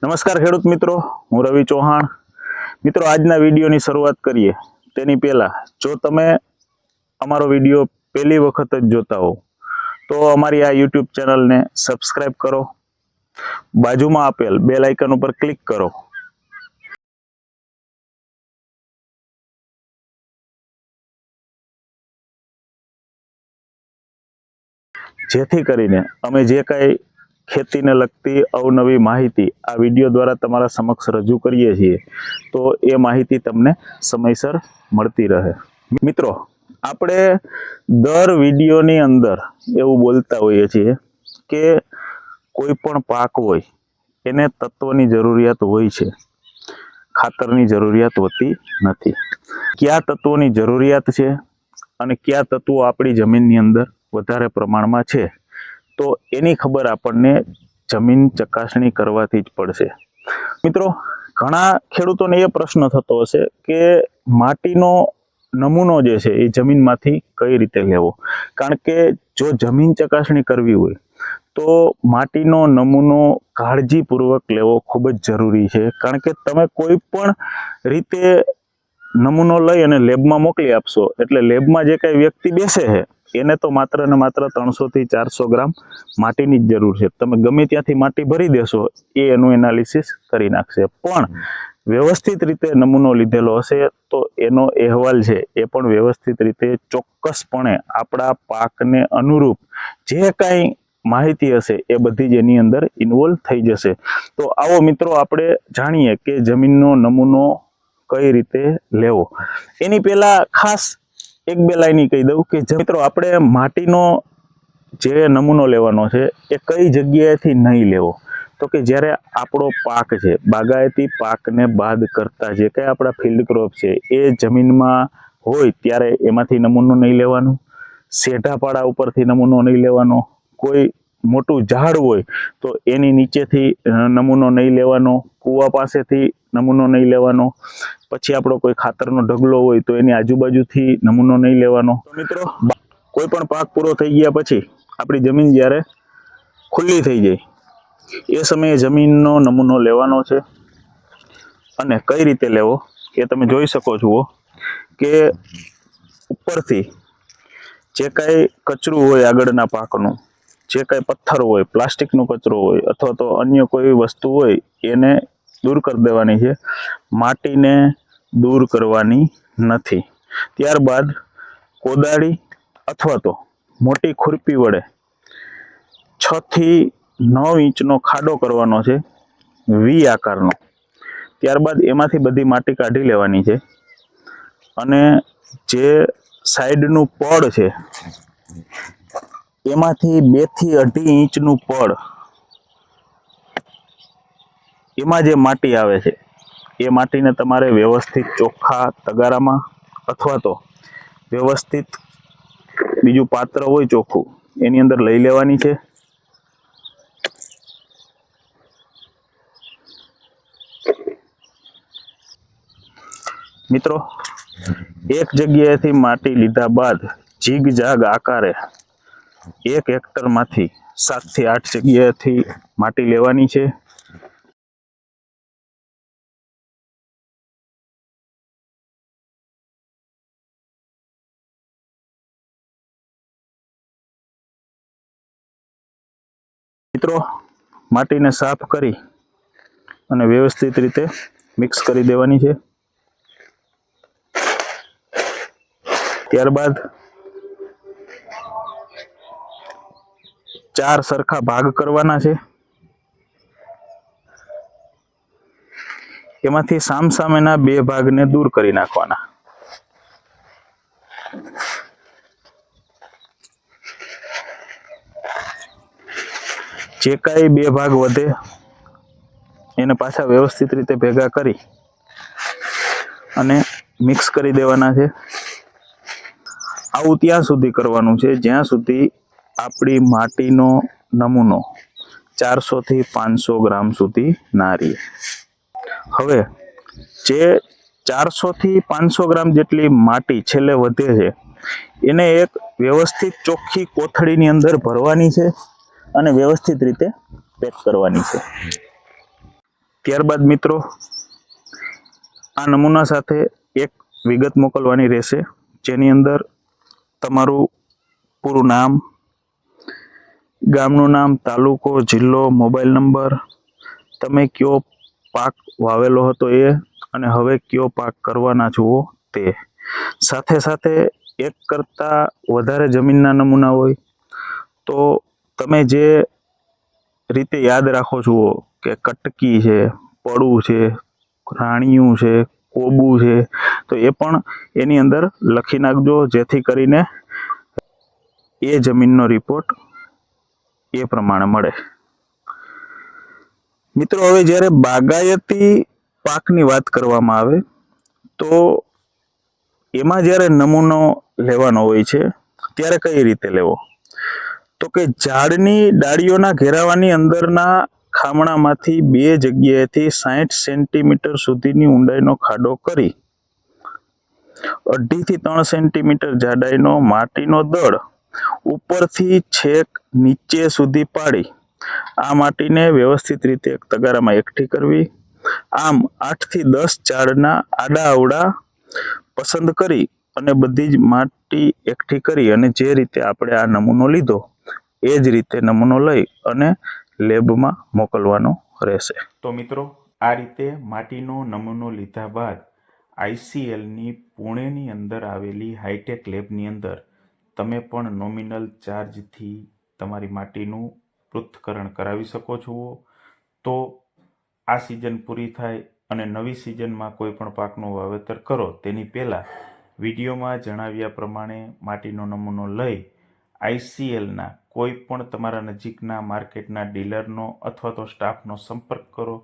નમસ્કાર ખેડૂત મિત્રો, હું રવિ ચૌહાણ. મિત્રો, આજના વિડીયોની શરૂઆત કરીએ તેની પહેલા જો તમે અમારો વિડીયો પહેલી વખત જ જોતા હો તો અમારી આ યુટ્યુબ ચેનલને સબસ્ક્રાઇબ કરો, બાજુમાં આપેલ બેલ આઇકન ઉપર ક્લિક કરો જેથી કરીને અમે જે કાંઈ ખેતીને લગતી અવનવી માહિતી આ વિડીયો દ્વારા તમારા સમક્ષ રજૂ કરીએ છીએ તો એ માહિતી તમને સમયસર મળતી રહે. મિત્રો, આપણે દર વિડીયોની અંદર એવું બોલતા હોઈએ છીએ કે કોઈ પણ પાક હોય એને તત્વની જરૂરિયાત હોય છે, ખાતરની જરૂરિયાત હોતી નથી. કયા તત્વોની જરૂરિયાત છે અને કયા તત્વો આપણી જમીનની અંદર વધારે પ્રમાણમાં છે તો એની ખબર આપણને જમીન ચકાસણી કરવાથી જ પડશે. મિત્રો, ઘણા ખેડૂતોને એ પ્રશ્ન થતો હશે કે માટીનો નમૂનો જે છે એ જમીનમાંથી કઈ રીતે લેવો, કારણ કે જો જમીન ચકાસણી કરવી હોય તો માટીનો નમૂનો કાળજીપૂર્વક લેવો ખૂબ જ જરૂરી છે. કારણ કે તમે કોઈ પણ રીતે નમૂનો લઈ અને લેબમાં મોકલી આપશો એટલે લેબમાં જે કાંઈ વ્યક્તિ બેસે છે એને તો માત્ર ને માત્ર 300 થી 400 ગ્રામ માટીની જ જરૂર છે. તમે ગમે ત્યાંથી માટી ભરી દેશો એ એનું એનાલિસિસ કરી નાખશે, પણ વ્યવસ્થિત રીતે નમૂનો લીધેલો હશે તો એનો અહેવાલ છે એ પણ વ્યવસ્થિત રીતે ચોક્કસપણે આપણા પાકને અનુરૂપ જે કાંઈ માહિતી હશે એ બધી જ એની અંદર ઇન્વોલ્વ થઈ જશે. તો આવો મિત્રો, આપણે જાણીએ કે જમીનનો નમૂનો કઈ રીતે લેવો. એની પહેલા ખાસ એક બે લાઈન કહી દઉં કે મિત્રો, આપણે માટીનો જે નમૂનો લેવાનો છે એ કઈ જગ્યાએથી નહીં લેવો, તો કે જ્યારે આપણો પાક છે, બાગાયતી પાકને બાદ કરતા જે કાંઈ આપણા ફિલ્ડ ક્રોપ છે એ જમીનમાં હોય ત્યારે એમાંથી નમૂનો નહીં લેવાનો, સેઢાપાડા ઉપરથી નમૂનો નહીં લેવાનો, કોઈ મોટું ઝાડ હોય તો એની નીચેથી નમૂનો નહીં લેવાનો, કૂવા પાસેથી નમૂનો નહીં લેવાનો, પછી આપણો કોઈ ખાતરનો ઢગલો હોય તો એની આજુબાજુથી નમૂનો નહીં લેવાનો. તો મિત્રો, કોઈ પણ પાક પૂરો થઈ ગયા પછી આપણી જમીન જ્યારે ખુલ્લી થઈ જાય એ સમયે જમીનનો નમૂનો લેવાનો છે. અને કઈ રીતે લેવો એ તમે જોઈ શકો છો કે ઉપરથી જે કાંઈ કચરું હોય આગળના પાકનું, જે કાંઈ પથ્થર હોય, પ્લાસ્ટિકનો કચરો હોય અથવા તો અન્ય કોઈ વસ્તુ હોય એને દૂર કરી દેવાની છે, માટીને દૂર કરવાની નથી. ત્યારબાદ કોદાળી અથવા તો મોટી ખુરપી વડે 6 થી 9 ઇંચનો ખાડો કરવાનો છે, વી આકારનો. ત્યારબાદ એમાંથી બધી માટી કાઢી લેવાની છે અને જે સાઈડનું પડ છે એમાંથી 2 થી 2.5 ઇંચનું પડ, એમાં જે માટી આવે છે એ માટીને તમારે વ્યવસ્થિત ચોખ્ખા તગારામાં અથવા તો વ્યવસ્થિત બીજું પાત્ર હોય ચોખ્ખું એની અંદર લઈ લેવાની છે. મિત્રો, એક જગ્યાએથી માટી લીધા બાદ જીગ જાગ આકારે 1 હેક્ટરમાંથી 7 થી 8 જગ્યાએથી માટી લેવાની છે. મિત્રો, માટીને સાફ કરી અને વ્યવસ્થિત રીતે મિક્સ કરી દેવાની છે. ત્યારબાદ 4 સરખા ભાગ કરવાના છે. એમાંથી સામસામેના 2 ભાગને દૂર કરી નાખવાના. જે કાંઈ 2 ભાગ વધે એને પાછા વ્યવસ્થિત રીતે ભેગા કરી અને મિક્સ કરી દેવાના છે. આવું ત્યાં સુધી કરવાનું છે જ્યાં સુધી આપણી માટીનો નમૂનો 400 થી 500 ગ્રામ સુધી ના રહે. હવે જે 400 થી 500 ગ્રામ જેટલી માટી છેલ્લે વધે છે એને એક વ્યવસ્થિત ચોખ્ખી કોથળીની અંદર ભરવાની છે અને વ્યવસ્થિત રીતે પેક કરવાની છે. ત્યારબાદ મિત્રો આ નમૂના સાથે એક વિગત મોકલવાની રહેશે, જેની અંદર તમારું પૂરું નામ, ગામનું નામ, તાલુકો, જિલ્લો, મોબાઈલ નંબર, તમે કયો પાક વાવેલો હતો એ અને હવે કયો પાક કરવાના છો તે. સાથે સાથે એક કરતાં વધારે જમીનના નમૂના હોય તો તમે જે રીતે યાદ રાખો છો કે કટકી છે, પડું છે, રાણિયું છે, કોબું છે, તો એ પણ એની અંદર લખી નાખજો, જેથી કરીને એ જમીનનો રિપોર્ટ એ પ્રમાણે મળે. મિત્રો હવે જ્યારે બાગાયતી પાકની વાત કરવામાં આવે તો એમાં જ્યારે નમૂનો લેવાનો હોય છે ત્યારે કઈ રીતે લેવો, તો કે ઝાડની ડાળીઓના ઘેરાવાની અંદરના ખામણામાંથી 2 જગ્યાએથી 60 સેન્ટીમીટર સુધીની ઊંડાઈનો ખાડો કરી 2.5 થી 3 સેન્ટીમીટર જાડાઈનો માટીનો દળ ઉપરથી છેક નીચે સુધી પાડી આ માટીને વ્યવસ્થિત રીતે એક તગારામાં એકઠી કરવી. આમ 8 થી 10 ઝાડના આડા અવડા પસંદ કરી અને બધી જ માટી એકઠી કરી અને જે રીતે આપણે આ નમૂનો લીધો એ જ રીતે નમૂનો લઈ અને લેબમાં મોકલવાનો રહેશે. તો મિત્રો આ રીતે માટીનો નમૂનો લીધા બાદ ICLની પુણેની અંદર આવેલી હાઈટેક લેબની અંદર તમે પણ નોમિનલ ચાર્જથી તમારી માટીનું પૃથ્થકરણ કરાવી શકો છો. તો આ સિઝન પૂરી થાય અને નવી સિઝનમાં કોઈ પણ પાકનું વાવેતર કરો તેની પહેલાં વિડીયોમાં જણાવ્યા પ્રમાણે માટીનો નમૂનો લઈ ICLના કોઈ પણ તમારા નજીકના માર્કેટના ડીલરનો અથવા તો સ્ટાફનો સંપર્ક કરો.